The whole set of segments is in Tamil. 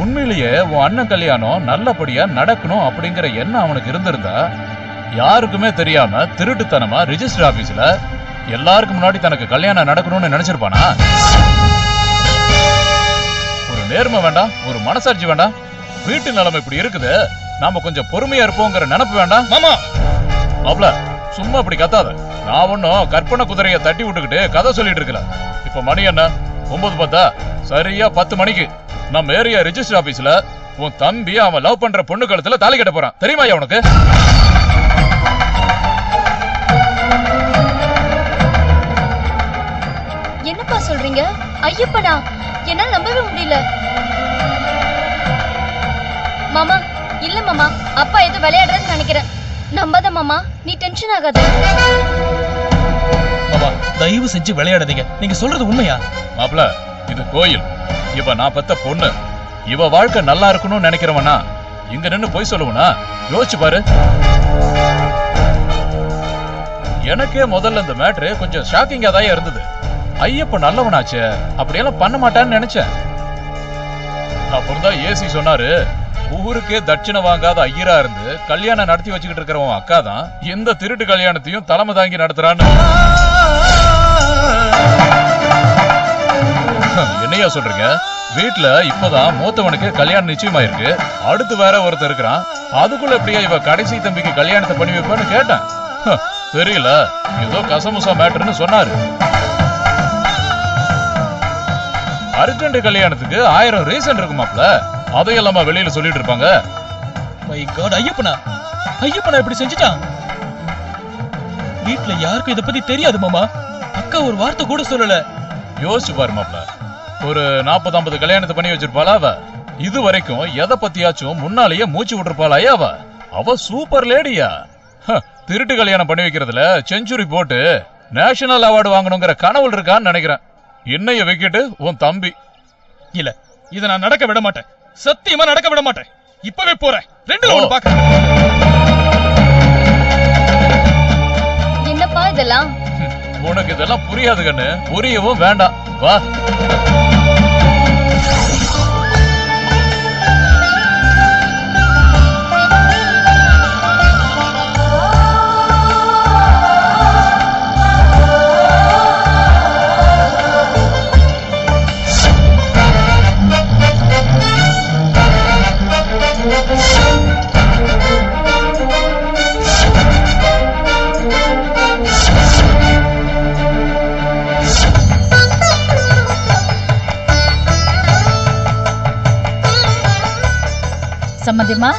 உண்மையிலேயே உன் அண்ணன் கல்யாணம் நல்லபடியா நடக்கணும் அப்படிங்கிற எண்ணம் அவனுக்கு இருந்திருந்தா யாருக்குமே தெரியாம திருட்டுத்தனமா ரிஜிஸ்டர் ஆபீஸ்ல எல்லாருக்கும் முன்னாடி தனக்கு கல்யாணம் நடக்கணும்னு நினைச்சிருப்பானா? ஒரு நேர்மை வேண்டாம், ஒரு மனசாட்சி வேண்டாம், வீட்டு நிலைமை இப்படி இருக்குது, நாம கொஞ்சம் பொறுமையா இருப்போங்கிற நினைப்பு வேண்டாம்? மாமா மாப்ள சும்மா அப்படி கத்தாத. நான் ஒன்னும் கற்பனை குதிரைய தட்டி விட்டுக்கிட்டு கதை சொல்லிட்டு இருக்கல. இப்ப மணி என்ன? 9:10. சரியா 10 மணிக்கு நம்ம ஏரியா ரிஜிஸ்டர் ஆபீஸ்ல உன் தம்பி அவன் லவ் பண்ற பொண்ணு கழுத்துல தாலி கட்ட போறான். தெரியுமா உனக்கு? என்னப்பா சொல்றீங்க? ஐயப்பனா? என்னால நம்பவே முடியல. மாமா இல்ல மாமா, அப்பா ஏதோ விளையாடுறதுன்னு நினைக்கிறேன். நம்பாத மாமா, நீ டென்ஷன் ஆகாத. மாமா தயவு செஞ்சு விளையாடாதீங்க. நீங்க சொல்றது உண்மையா? மாப்ள இது கோயில், இவ நான் பெத்த பொண்ணு. இவ வாழ்க்கை நல்லா இருக்கணும்னு நினைக்கிறவனா இங்க நின்னு போய் சொல்லுவனா? யோசிச்சு பாரு. எனக்கே முதல்ல இந்த மேட்ரு கொஞ்சம் ஷாக்கிங்கா தான் இருந்தது. ஐயப்ப நல்லவனாச்சே, அப்படியெல்லாம் பண்ண மாட்டான்னு நினைச்சேன். அப்புறம் தான் ஏசி சொன்னாரு, ஊருக்கே தட்சிணை வாங்காத ஐயரா இருந்து கல்யாணம் நடத்தி வச்சுக்கிட்டு இருக்கிறவன் அக்கா தான் எந்த திருட்டு கல்யாணத்தையும் தலைமை தாங்கி நடத்துறான்னு. என்னையா சொல்றீங்க? வீட்டுல இப்பதான் மூத்தவனுக்கு கல்யாணம் நிச்சயமாயிருக்கு, அடுத்து வேற ஒருத்தர் இருக்கிறான். அதுக்குள்ள எப்படியா இவ கடைசி தம்பிக்கு கல்யாணத்தை பண்ணி வைப்பான்னு கேட்டேன். தெரியல, ஏதோ கசமுசா மேட்டர்னு சொன்னாரு. அர்ஜென்ட் கல்யாணத்துக்கு 1000 ரீசன் இருக்குமாப்ல, அதையெல்லாமா வெளியில சொல்லிட்டு இருப்பாங்க? மை காட், ஐயப்பனா இப்படி செஞ்சுட்டான். வீட்டுல யாருக்கும் இத பத்தி தெரியாது மாமா. அக்கா ஒரு வார்த்தை கூட சொல்லல. யோசிச்சு பாரு மாப்ள, ஒரு 40-50 கல்யாணத்தை பண்ணி வச்சிருப்பாளா அவ? இது வரைக்கும் எதை பத்தியாச்சும் முன்னாலேயே மூச்சு விட்டுருப்பாளா அவ? அவ சூப்பர் லேடியா. திருட்டு கல்யாணம் பண்ணி வைக்கிறதுல செஞ்சுரி போட்டு நேஷனல் அவார்டு வாங்கணுங்கிற கனவுல இருக்கான்னு நினைக்கிறேன். என்னைய வைக்கிட்டு உன் தம்பி. இல்ல, இத நான் நடக்க விட மாட்டேன். சத்தியமா நடக்க விட மாட்டேன். இப்பவே போறேன். ரெண்டுல ஒண்ணு பாக்க. என்னப்பா இதெல்லாம்? உனக்கு இதெல்லாம் புரியாது கண்ணு, புரியவும் வேண்டாம். வா. சம்மந்திமா,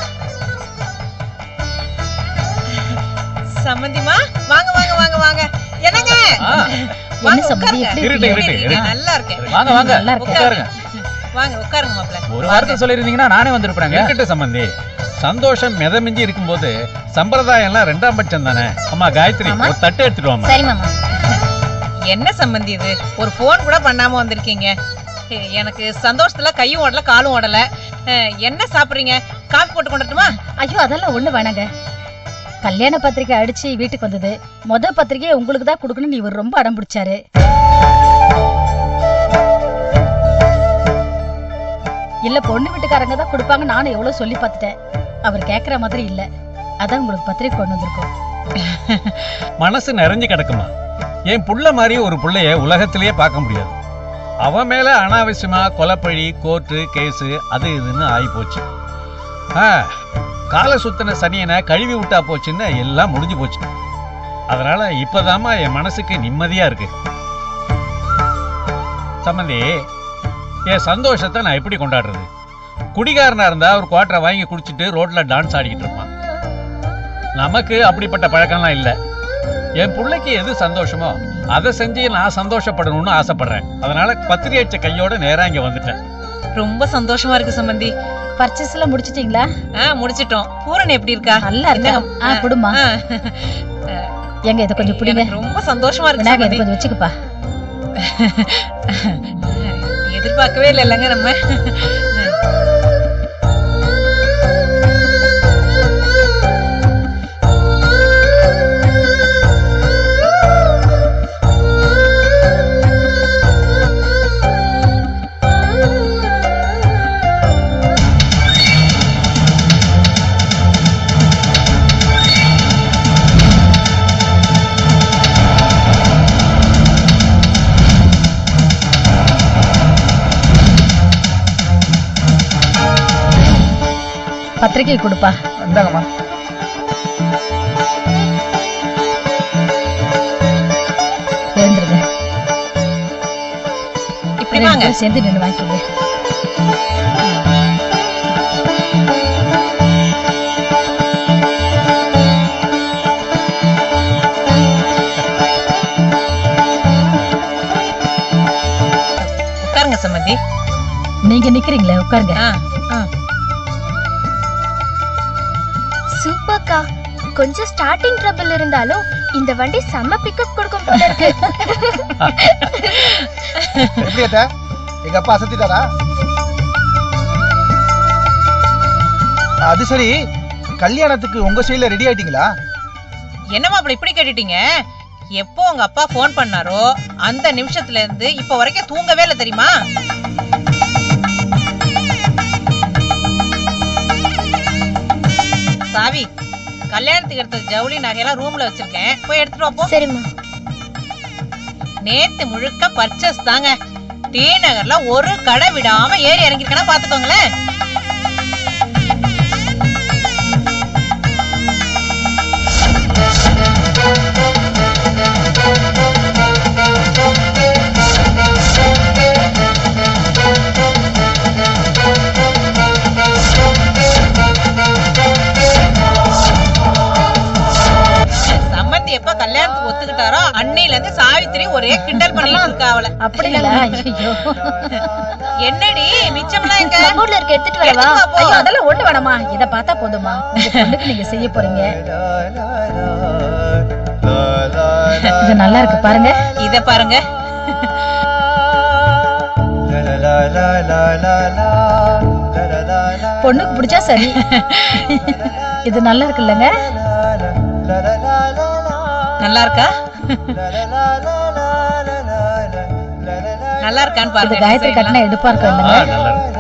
சம்மந்திமா, வாங்க வாங்க வாங்க வாங்க. என்னங்க? என்ன சம்மந்தி எப்படி இருக்கீங்க? நல்லா இருக்கேன். வாங்க வாங்க, நல்லா இருக்கேன். உட்காருங்க. வாங்க உட்காருங்க மாப்ள. ஒரு வார்த்தை சொல்லிருந்தீங்கன்னா நானே வந்திருப்பேங்க. இருக்கட்டும் சம்பந்தி, சந்தோஷம் மிதமிஞ்சி இருக்கும்போது சம்பிரதாயம் எல்லாம் 2ஆம் பட்சம் தானே. அம்மா காயத்ரி, ஒரு தட்டு எடுத்துட்டு வாமா. சரி மாமா. என்ன சம்பந்தி இது? ஒரு போன் கூட பண்ணாம வந்திருக்கீங்க. எனக்கு சந்தோஷத்துல கையும் ஓடல காலும் ஓடல. என்ன சாப்பிடுறீங்க? காஃபி போட்டு கொண்டுட்டுமா? ஐயோ அதெல்லாம் ஒண்ணு வேணாங்க. கல்யாண பத்திரிக்கை அடிச்சு வீட்டுக்கு வந்தது. மொத பத்திரிக்கையை உங்களுக்கு தான் கொடுக்கணும்னு இவர் ரொம்ப அடம் பிடிச்சாரு. இல்ல பொண்ணு வீட்டுக்காரங்க தான் கொடுப்பாங்க, நானும் எவ்வளவு சொல்லி பார்த்துட்டேன். அவர் கேக்குற மாதிரி இல்ல, அதான் உங்களுக்கு பத்திரிக்கை கொண்டு வந்திருக்கோம். மனசு நிறைஞ்சு கிடக்குமா. என் புள்ள மாதிரி ஒரு புள்ளைய உலகத்திலேயே பார்க்க முடியாது. அவன் மேல அனாவசியமா கொலைப்பழி, கோர்ட்டு கேஸு, அது இதுன்னு ஆகி போச்சு. காலை சுத்தின சனியனை கழுவி விட்டா போச்சுன்னு எல்லாம் முடிஞ்சு போச்சு. அதனால இப்பதாமா என் மனசுக்கு நிம்மதியா இருக்கு. சம்பந்தி, என் சந்தோஷத்தை நான் எப்படி கொண்டாடுறது? குடிகாரனா இருந்தா ஒரு குவார்டரை வாங்கி குடிச்சிட்டு ரோட்ல டான்ஸ் ஆடிக்கிட்டு இருப்பான். நமக்கு அப்படிப்பட்ட பழக்கம்லாம் இல்லை. என் பிள்ளைக்கு எது சந்தோஷமோ அதை செஞ்சு நான் சந்தோஷப்படணும்னு ஆசைப்படுறேன். அதனால பத்திரிகை அடிச்ச கையோட நேரா இங்க வந்துட்டேன். ரொம்ப சந்தோஷமா இருக்கு சம்பந்தி. பர்ச்சேஸ் எல்லாம் முடிச்சிட்டீங்களா? முடிச்சிட்டோம். பூரணி எப்படி இருக்கா? நல்லா இருக்கா? குடுமா. எங்க இதை கொஞ்சம் புடிங்க. ரொம்ப சந்தோஷமா இருக்கு. இதை கொஞ்சம் வச்சுக்கப்பா. எதிர்பார்க்கவே இல்லைங்க நம்ம. பத்திரிக்கை கொடுப்பா. இந்தாங்கம்மா. எழுந்துருங்க. இப்படி வாங்க. சேர்ந்து நின்று வாங்கிக்கோங்க. உட்காருங்க சம்பந்தி. நீங்க நிக்கிறீங்களே, உட்காருங்க. சூப்பர்க்கா. கொஞ்சம் ஸ்டார்டிங் ட்ரபிள் இருந்தாலும் இந்த வண்டி செம்ம பிக்கப் கொடுக்கும் போல இருக்கு. எப்படி அத்தை? எங்க அப்பா அசத்திட்டாரா? அது சரி, கல்யாணத்துக்கு உங்க சைடுல ரெடி ஆயிட்டீங்களா? என்னமா அப்படி இப்படி கேட்டுட்டீங்க? எப்போ உங்க அப்பா போன் பண்ணாரோ அந்த நிமிஷத்துல இருந்து இப்ப வரைக்கும் தூங்கவே இல்லை தெரியுமா? சாவி, கல்யாணத்துக்கு எடுத்த ஜவுளி நகையெல்லாம் ரூம்ல வச்சிருக்கேன், போய் எடுத்துட்டு வா போ. சரிம்மா. நேத்து முழுக்க பர்ச்சேஸ் தாங்க. டி நகர்ல ஒரு கடை விடாம ஏறி இறங்கிருக்கேன்னா பாத்துக்கோங்களேன். சம்பந்தி எப்ப கல்யாணத்துக்கு ஒத்துக்கிட்டாரோ அன்னையில இருந்து சாவித்திரி ஒரே கிண்டல் பண்ணிட்டு இருக்கா அவளை. அப்படிங்களா? ஐயோ, என்னடி மிச்சம்லாம் எங்க? கபோர்ட்ல இருக்க எடுத்துட்டு வரவா? எடுத்துட்டு வா போ. ஐயோ, அதெல்லாம் ஒண்ணு வேணாமா. இத பார்த்தா போதுமா? உங்க பொண்ணுக்கு நீங்க செய்ய போறீங்க. இது நல்லா இருக்கு பாருங்க. இத பாருங்க. பொண்ணுக்கு பிடிச்சா சரி. இது நல்லா இருக்கு இல்லங்க? நல்லா இருக்கா? நல்லா இருக்கான்னு இது பாருங்க. காயத்ரி கட்டினா எடுப்பா இருக்கும் இல்லங்க? நல்லா இருக்கு.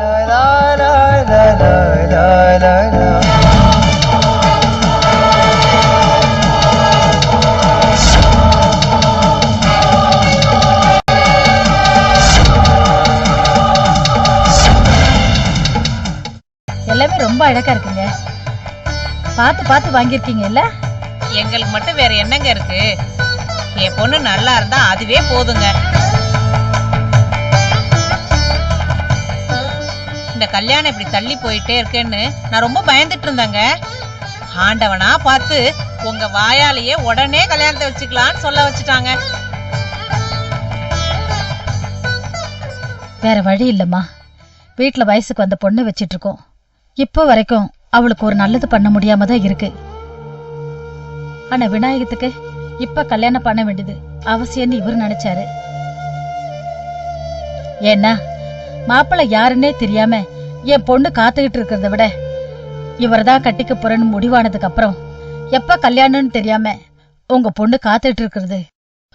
எல்லாமே ரொம்ப அழகா இருக்குங்க. பார்த்து பார்த்து வாங்கியிருக்கீங்க இல்ல? எங்களுக்கு மட்டும் வேற என்னங்க இருக்கு? என் பொண்ணு நல்லா இருந்தா அதுவே போதுங்க. இந்த கல்யாணம் இப்படி தள்ளி போயிட்டே இருக்கேன்னு நான் ரொம்ப பயந்துட்டு இருந்தேங்க. ஆண்டவனா பார்த்து உங்க வாயாலேயே உடனே கல்யாணத்தை வச்சுக்கலான்னு சொல்ல வச்சுட்டாங்க. வேற வழி இல்லம்மா. வீட்டுல வயசுக்கு வந்த பொண்ணு வச்சிட்டு இருக்கோம். இப்போ வரைக்கும் அவளுக்கு ஒரு நல்லது பண்ண முடியாம தான் இருக்கு. ஆனா விநாயகத்துக்கு இப்ப கல்யாணம் பண்ண வேண்டியது அவசியம்னு இவர் நினைச்சாரு. ஏன்னா மாப்பிள்ளை யாருன்னே தெரியாம என் பொண்ணு காத்துக்கிட்டு இருக்கிறத விட இவர்தான் கட்டிக்க போறேன்னு முடிவானதுக்கு அப்புறம் எப்ப கல்யாணம்னு தெரியாம உங்க பொண்ணு காத்துக்கிட்டு இருக்கிறது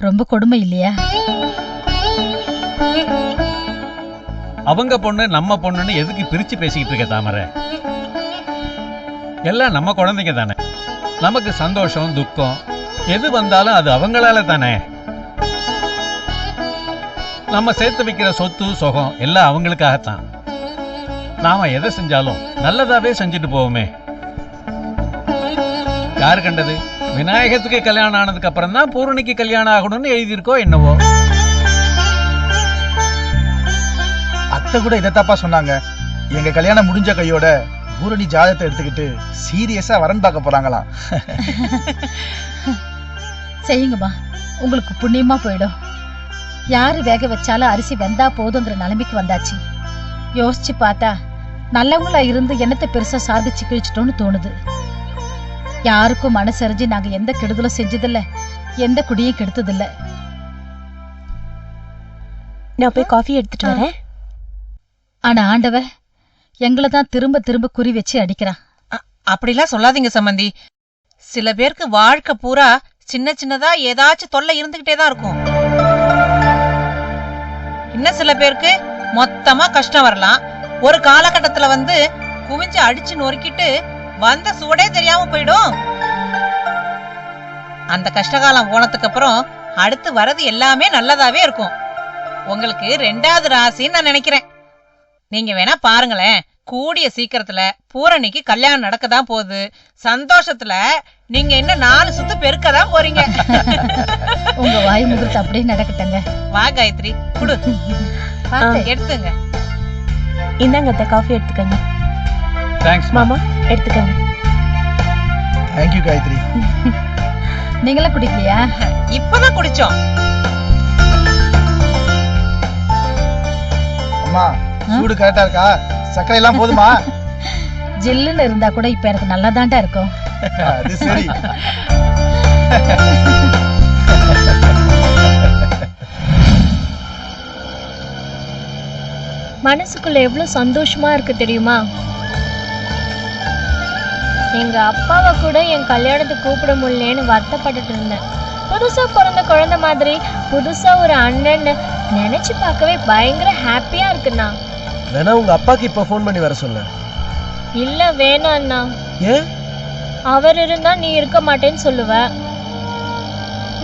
ரொம்ப கொடுமை இல்லையா? அவங்க பொண்ணு நம்ம பொண்ணுன்னு எதுக்கு பிரிச்சு பேசிக்கிட்டு இருக்க தாமரை? எல்லாம் நம்ம குழந்தைங்க தானே. நமக்கு சந்தோஷம் துக்கம் எது வந்தாலும் அது அவங்களால தானே. நம்ம சேர்த்து வைக்கிற சொத்து சுகம் எல்லாம் அவங்களுக்காகத்தான். நாம எதை செஞ்சாலும் நல்லதாவே செஞ்சுட்டு போவோமே. யாரு கண்டது? விநாயகத்துக்கு கல்யாணம் ஆனதுக்கு அப்புறம் தான் பூரணிக்கு கல்யாணம் ஆகணும்னு எழுதியிருக்கோ என்னவோ. அத்தை கூட இதைத்தாப்பா சொன்னாங்க. எங்க கல்யாணம் முடிஞ்ச கையோட பூரணி ஜாதகத்தை எடுத்துக்கிட்டு சீரியஸா வரன் பார்க்க போறாங்களாம். செய்யுங்கம்மா, உங்களுக்கு புண்ணியமா போயிடும். யாரு வேக வச்சாலும் அரிசி வெந்தா போதுங்கிற நிலைமைக்கு வந்தாச்சு. யோசிச்சு பார்த்தா நல்லவங்களா இருந்து என்னத்தை பெருசா சாதிச்சு கிழிச்சிட்டோம்னு தோணுது. யாருக்கும் மனசறிஞ்சு நாங்க எந்த கெடுதலும் செஞ்சதில்ல, எந்த குடியும் கெடுத்ததில்ல. நான் போய் காஃபி எடுத்துட்டு வரேன். ஆனா ஆண்டவ எங்களை தான் திரும்ப திரும்ப குறி வச்சு அடிக்கிறான். அப்படிலாம் சொல்லாதீங்க சம்பந்தி. சில பேருக்கு வாழ்க்கை பூரா சின்ன சின்னதா ஏதாச்சும் தொல்லை இருந்துகிட்டே தான் இருக்கும். இன்னும் சில பேருக்கு மொத்தமா கஷ்டம் வரலாம். ஒரு காலகட்டத்துல வந்து குவிஞ்சு அடிச்சு நொறுக்கிட்டு வந்த சுவடே தெரியாம போயிடும். அந்த கஷ்டகாலம் போனதுக்கு அப்புறம் அடுத்து வரது எல்லாமே நல்லதாவே இருக்கும். உங்களுக்கு 2வது ராசின்னு நான் நினைக்கிறேன். நீங்க வேணா பாருங்களேன், கூடிய சீக்கிரத்துல பூரணிக்கு கல்யாணம் நடக்கதான் போகுது. சந்தோஷத்துல நீங்க என்ன 4 சுத்து பெருக்கதான் போறீங்க. உங்க வாய் முகூர்த்தம் அப்படியே நடக்கட்டங்க. வா காயத்ரி, குடு. பார்த்து. எடுத்துங்க. இந்தாங்க அத்தை, காஃபி எடுத்துக்கங்க. தேங்க்ஸ் மாமா எடுத்துக்கங்க. தேங்க்யூ காயத்ரி. நீங்களும் குடிக்கலையா? இப்பதான் குடிச்சோம். அம்மா சூடு கரெக்டா இருக்கா? சர்க்கரை எல்லாம் போதுமா? ஜில்லுன்னு இருந்தா கூட இப்ப எனக்கு நல்லாதான்டா இருக்கும். அது சரி. மனசுக்குள்ள எவ்வளவு சந்தோஷமா இருக்கு தெரியுமா? எங்க அப்பாவை கூட என் கல்யாணத்துக்கு கூப்பிட முடியலன்னு வருத்தப்பட்டுட்டு இருந்தேன். புதுசா பிறந்த குழந்தை மாதிரி புதுசா ஒரு அண்ணன் நினைச்சு பார்க்கவே பயங்கர ஹாப்பியா இருக்குண்ணா. வேணா உங்க அப்பாக்கு இப்ப ஃபோன் பண்ணி வர சொல்ல. இல்ல வேணாம் அண்ணா. ஏன்? அவர் இருந்தா நீ இருக்க மாட்டேன்னு சொல்லுவ.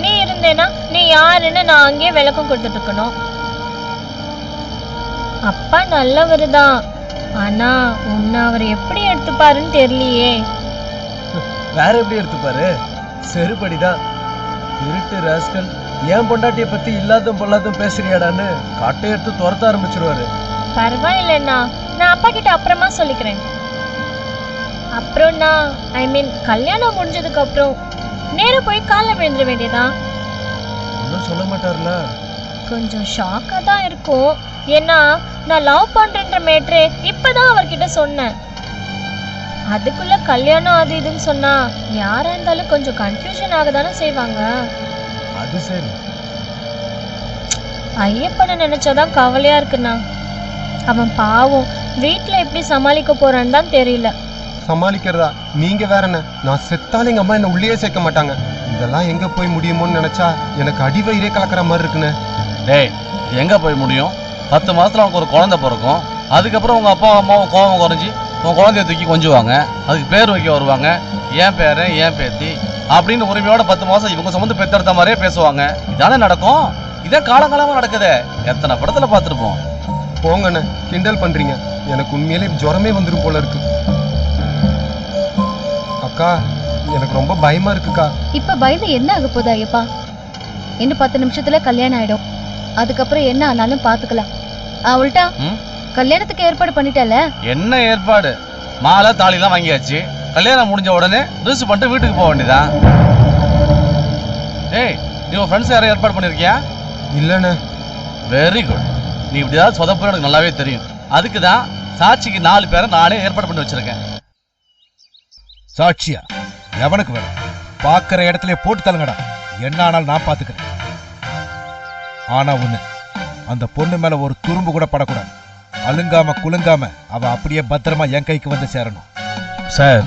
நீ இருந்தேனா நீ யாருன்னு நான் அங்கேயே விளக்கம் கொடுத்துட்டு இருக்கணும். அப்பா நல்லவர் தான், ஆனா உன்னை அவர் எப்படி எடுத்துப்பாருன்னு தெரியலையே. வேற எப்படி எடுத்துப்பாரு? செருப்படிதான். திருட்டு ராஸ்கல், ஏன் பொண்டாட்டிய பத்தி இல்லாத பொல்லாதும் பேசுறியாடான்னு காட்டை எடுத்து துரத்த ஆரம்பிச்சிருவாரு. பரவாயில்லண்ணா, நான் அப்பா கிட்ட அப்புறமா சொல்லிக்கிறேன். அப்புறம்னா கல்யாணம் முடிஞ்சதுக்கு அப்புறம் நேரா போய் காலைல விழுந்துட வேண்டியதான். ஒன்னும் சொல்ல மாட்டார்ல? கொஞ்சம் ஷாக்கா தான் இருக்கும். ஏன்னா நான் லவ் பண்றேன்ற மேட்ரே இப்பதான் அவர்கிட்ட சொன்னேன். அதுக்குள்ள கல்யாணம் அது இதுன்னு சொன்னா யாரா இருந்தாலும் கொஞ்சம் கன்ஃபியூஷன் ஆகதானே செய்வாங்க. அது சரி. ஐயப்பனை நினைச்சாதான் கவலையா இருக்குண்ணா. அவன் பாவம் வீட்டுல எப்படி சமாளிக்க போறான்னு தான் தெரியல. சமாளிக்கிறதா? நீங்க வேற என்ன? நான் செத்தாலும் எங்க அம்மா என்ன உள்ளே சேர்க்க மாட்டாங்க. இதெல்லாம் எங்க போய் முடியுமோன்னு நினைச்சா எனக்கு அடிவயிறே கலக்கிற மாதிரி இருக்குன்னு. டேய், எங்க போய் முடியும்? 10 மாசத்துல அவனுக்கு ஒரு குழந்தை பிறக்கும். அதுக்கப்புறம் உங்க அப்பா அம்மாவும் கோபம் குறைஞ்சி உன் குழந்தைய தூக்கி கொஞ்சுவாங்க. அதுக்கு பேர் வைக்க வருவாங்க. ஏன் பேரு ஏன் பேத்தி அப்படின்னு உரிமையோட 10 மாசம் இவங்க சுமந்து பெத்தெடுத்த மாதிரியே பேசுவாங்க. இதானே நடக்கும். இதே காலங்காலமா நடக்குது. எத்தனை படத்துல பார்த்துருப்போம். போங்கண்ணே, கிண்டல் பண்றீங்க. எனக்கு உண்மையிலே ஜுரமே வந்துடும் போல இருக்கு. அக்கா, எனக்கு ரொம்ப பயமா இருக்குக்கா. இப்ப பயந்து என்ன ஆக போகுது ஐயப்பா? இன்னும் 10 நிமிஷத்துல கல்யாணம் ஆயிடும். அதுக்கப்புறம் என்ன ஆனாலும் பாத்துக்கலாம். உல்டா கல்யாணத்துக்கு ஏற்பாடு பண்ணிட்டல? என்ன ஏற்பாடு? மாலை தாலி எல்லாம் வாங்கியாச்சு. கல்யாணம் முடிஞ்ச உடனே ரிசீவ் பண்ணிட்டு வீட்டுக்கு போக வேண்டியதான். டேய், நீ உன் ஃப்ரெண்ட்ஸ் யாரும் ஏற்பாடு பண்ணிருக்கியா? இல்லண்ணே. Very good. நீ இப்படியாவது சொதப்பு எனக்கு நல்லாவே தெரியும். அதுக்கு தான் சாட்சிக்கு 4 பேரை நானே ஏற்பாடு பண்ணி வச்சிருக்கேன். சாட்சியா? எவனுக்கு வேணும்? பாக்குற இடத்துல போட்டு தள்ளுங்கடா. என்ன ஆனாலும் நான் பாத்துக்கிறேன். ஆனா ஒண்ணு, அந்த பொண்ணு மேல ஒரு துரும்பு கூட படக்கூடாது. அலுங்காம குலுங்காம அவ அப்படியே பத்திரமா என் கைக்கு வந்து சேரணும். சார்,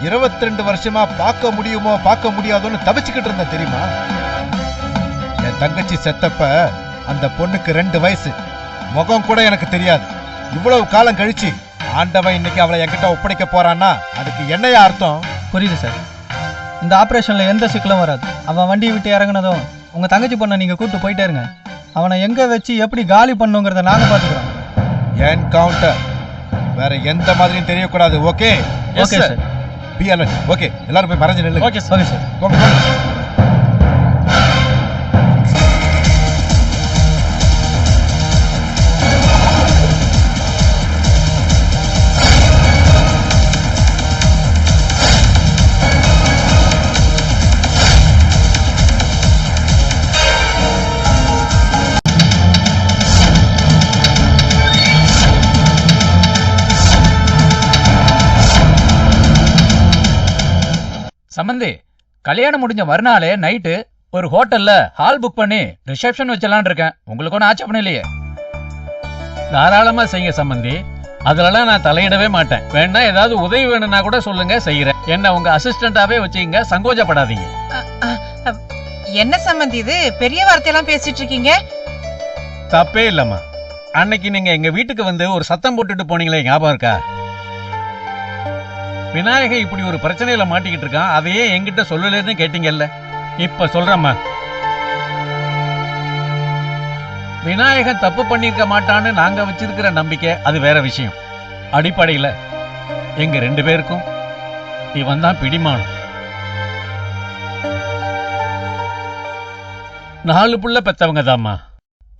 22 வருஷமா பார்க்க முடியுமோ பார்க்க முடியாதோன்னு தவிச்சுக்கிட்டு இருந்தேன் தெரியுமா? என் தங்கச்சி செத்தப்ப அந்த பொண்ணுக்கு 2 வயசு. முகம் கூட எனக்கு தெரியாது. இவ்வளவு காலம் கழிச்சு ஆண்டவன் இன்னைக்கு அவளை என்கிட்ட ஒப்படைக்க போறான்னா அதுக்கு என்னையா அர்த்தம்? புரியுது சார். இந்த ஆபரேஷன்ல எந்த சிக்கலும் வராது. அவன் வண்டியை விட்டு இறங்குனதும் உங்க தங்கச்சி பொண்ணை நீங்க கூப்பிட்டு போயிட்டே இருங்க. அவனை எங்க வச்சு எப்படி காலி பண்ணுங்கிறத நாங்க பாத்துக்கிறோம். என்கவுண்டர் வேற எந்த மாதிரியும் தெரியக்கூடாது. Okay? Okay sir. Be alert. Okay, எல்லாரும் போய் மறைஞ்சு நில்லுங்க. Okay sir. போங்க, போங்க. சம்பந்தி, கல்யாணம் முடிஞ்ச மறுநாளே நைட்டு ஒரு ஹோட்டல்ல ஹால் புக் பண்ணி ரிசப்ஷன் வச்சலான் இருக்கேன். உங்களுக்கு ஒன்றும் ஆட்சேபணம் இல்லையே? தாராளமா செய்யுங்க சம்பந்தி. அதுலலாம் நான் தலையிடவே மாட்டேன். வேணா ஏதாவது உதவி வேணும்னா கூட சொல்லுங்க, செய்யறேன். என்ன உங்க அசிஸ்டண்டாவே வச்சுங்க, சங்கோஜப்படாதீங்க. என்ன சம்பந்தி இது? பெரிய வார்த்தையெல்லாம் பேசிட்டு இருக்கீங்க. தப்பே இல்லம்மா. அன்னைக்கு நீங்க எங்க வீட்டுக்கு வந்து ஒரு சத்தம் போட்டுட்டு போனீங்களே, ஞாபகம் இருக்கா? விநாயகன் இப்படி ஒரு பிரச்சனையில மாட்டிக்கிட்டு இருக்கான், அதையே என்கிட்ட சொல்லலன்னு கேட்டீங்கல்ல. இப்ப சொல்றேம்மா. விநாயகன் தப்பு பண்ணிருக்க மாட்டான்னு நாங்க வச்சிருக்கிற நம்பிக்கை அது வேற விஷயம். அடிப்படையில எங்க 2 பேருக்கும் இவன் தான் பிடிமானம். 4 புள்ள பெத்தவங்க தாம்மா.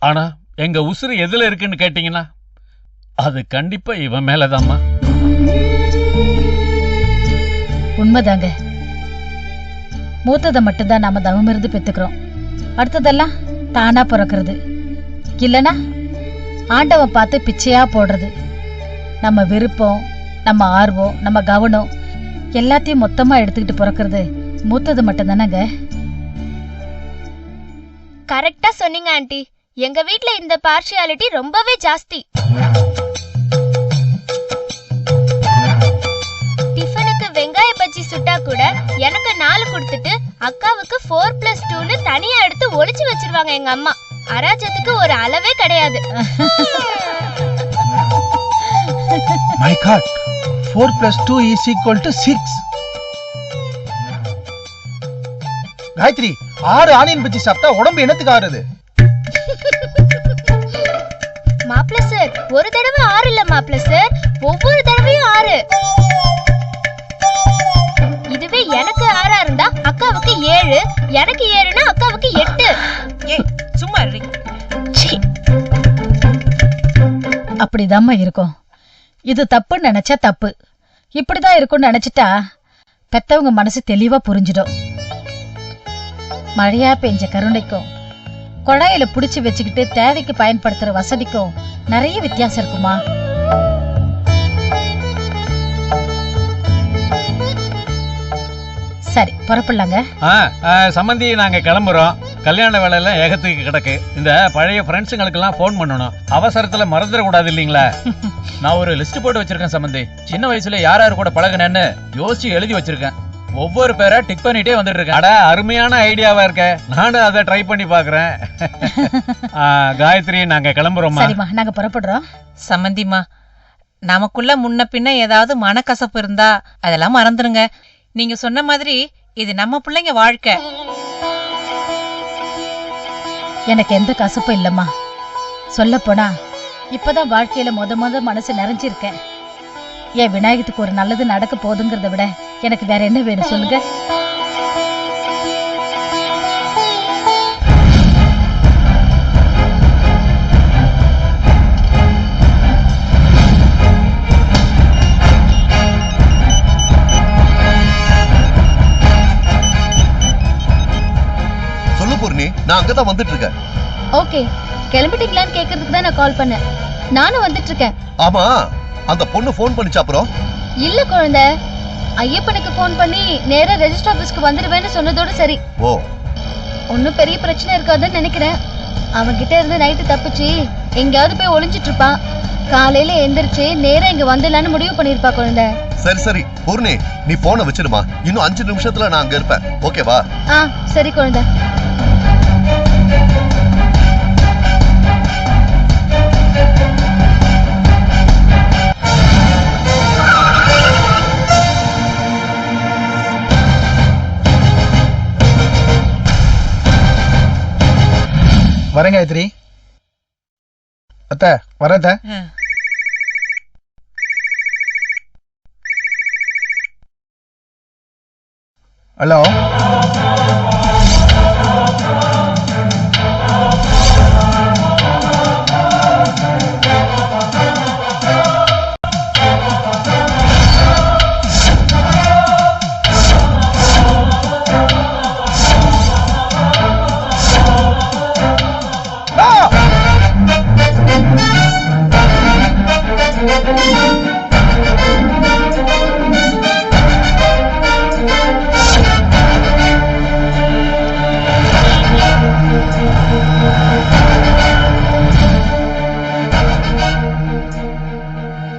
ஆனா எங்க உசுறு எதுல இருக்குன்னு கேட்டீங்கன்னா அது கண்டிப்பா இவன் மேலதாம்மா. உண்மைதாங்க. மூத்ததை மட்டும்தான் நாம தவம் இருந்து பெத்துக்கிறோம். அடுத்ததெல்லாம் தானா பிறக்கிறது. இல்லனா ஆண்டவன் பார்த்து பிச்சையா போடுறது. நம்ம விருப்பம், நம்ம ஆர்வம், நம்ம கவனம் எல்லாத்தையும் மொத்தமா எடுத்துக்கிட்டு பிறக்கிறது மூத்தது மட்டும்தானங்க. கரெக்டா சொன்னீங்க ஆண்டி. எங்க வீட்ல இந்த பார்ஷியாலிட்டி ரொம்பவே ஜாஸ்தி. டிஃபனுக்கு வெங்காய பஜ்ஜி சுட்டா கூட எனக்கு 4 கொடுத்துட்டு அக்காவுக்கு 4+2ன்னு தனியா எடுத்து ஒளிச்சு வச்சிருவாங்க எங்க அம்மா. அராஜத்துக்கு ஒரு அளவே கிடையாது. My god, 4+2 = 6. Gayathri, 6 onion bajji சாப்பிட்டா உடம்பு என்னத்துக்கு ஆறுது? மாப்ள சார், ஒரு தடவை 6 இல்ல மாப்ள சார், ஒவ்வொரு தடவையும் 6. இதுவே எனக்கு 6 இருந்தா அக்காவுக்கு 7, எனக்கு 7னா அக்காவுக்கு 8. ஏய் சும்மா இரு. அப்படிதாம்மா இருக்கும். இது தப்புன்னு நினைச்சா தப்பு, இப்படிதான் இருக்கும்னு நினைச்சிட்டா பெத்தவங்க மனசு தெளிவா புரிஞ்சிடும். மழையா பெஞ்ச கருணைக்கும் குழாயில புடிச்சு வச்சுக்கிட்டு தேவைக்கு பயன்படுத்துற வசதிக்கும் நிறைய வித்தியாசம் இருக்குமா? சரி, புறப்படலாங்க. சம்பந்தி, நாங்க கிளம்புறோம். கல்யாண வேலையில ஏகத்துக்கு கிடக்கு. இந்த பழைய ஃப்ரெண்ட்ஸுங்களுக்கு எல்லாம் போன் பண்ணணும். அவசரத்துல மறந்துடக்கூடாது இல்லீங்களா? நான் ஒரு லிஸ்ட் போட்டு வச்சிருக்கேன் சம்பந்தி. சின்ன வயசுல யார் யாரு கூட பழகுனேன்னு யோசிச்சு எழுதி வச்சிருக்கேன். ஒவ்வொரு பேரா டிக் பண்ணிட்டே வந்துட்டு இருக்கேன். அட, அருமையான ஐடியாவா இருக்க. நானும் அதை ட்ரை பண்ணி பாக்குறேன். காயத்ரி, நாங்க கிளம்புறோம். சரிம்மா, நாங்க புறப்படுறோம். சம்பந்திமா, நமக்குள்ள முன்ன பின்ன ஏதாவது மனக்கசப்பு இருந்தா அதெல்லாம் மறந்துடுங்க. நீங்க சொன்ன மாதிரி இது நம்ம பிள்ளைங்க வாழ்க்கை. எனக்கு எந்த கசப்பும் இல்லம்மா. சொல்ல போனா இப்பதான் வாழ்க்கையில முத மனசு நிறைஞ்சிருக்கேன். என் விநாயகத்துக்கு ஒரு நல்லது நடக்க போதுங்கிறத விட எனக்கு வேற என்ன வேணும் சொல்லுங்க? சொல்லு பூர்ணி, நான் அங்கதான் வந்துட்டு இருக்கேன். ஓகே, கிளம்பிட்டீங்களான்னு கேக்குறதுக்கு தான் நான் கால் பண்ணேன். நானும் வந்துட்டு இருக்கேன். ஆமா, அந்த பொண்ணு போன் பண்ணிச்சு அப்புறம்? இல்ல குழந்தை, ஐயப்பனுக்கு போன் பண்ணி நேரா ரெஜிஸ்டர் ஆபீஸ்க்கு வந்துடுவேன்னு சொன்னதோட சரி. ஓ, ஒன்னும் பெரிய பிரச்சனை இருக்காதுன்னு நினைக்கிறேன். அவன் கிட்ட இருந்து நைட்டு தப்பிச்சு எங்கேயாவது போய் ஒளிஞ்சிட்டு இருப்பான். காலையில எந்திரிச்சு நேரா இங்க வந்துடலான்னு முடிவு பண்ணிருப்பா குழந்தை. சரி சரி பூர்ணி, நீ போனை வச்சிருமா. இன்னும் 5 நிமிஷத்துல நான் அங்க இருப்பேன். ஓகேவா? சரி குழந்தை. வரேன் காயத்ரி. அத்தை வரேன். ஹலோ,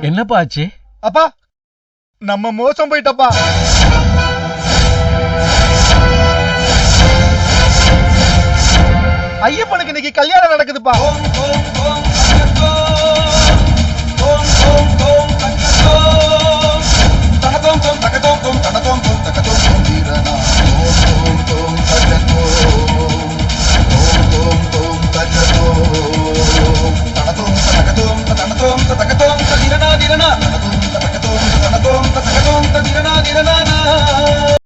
என்னப்பா ஆச்சு? அப்பா, நம்ம மோசம் போயிட்டப்பா. ஐயப்பனுக்கு இன்னைக்கு கல்யாணம் நடக்குதுப்பா. திரணா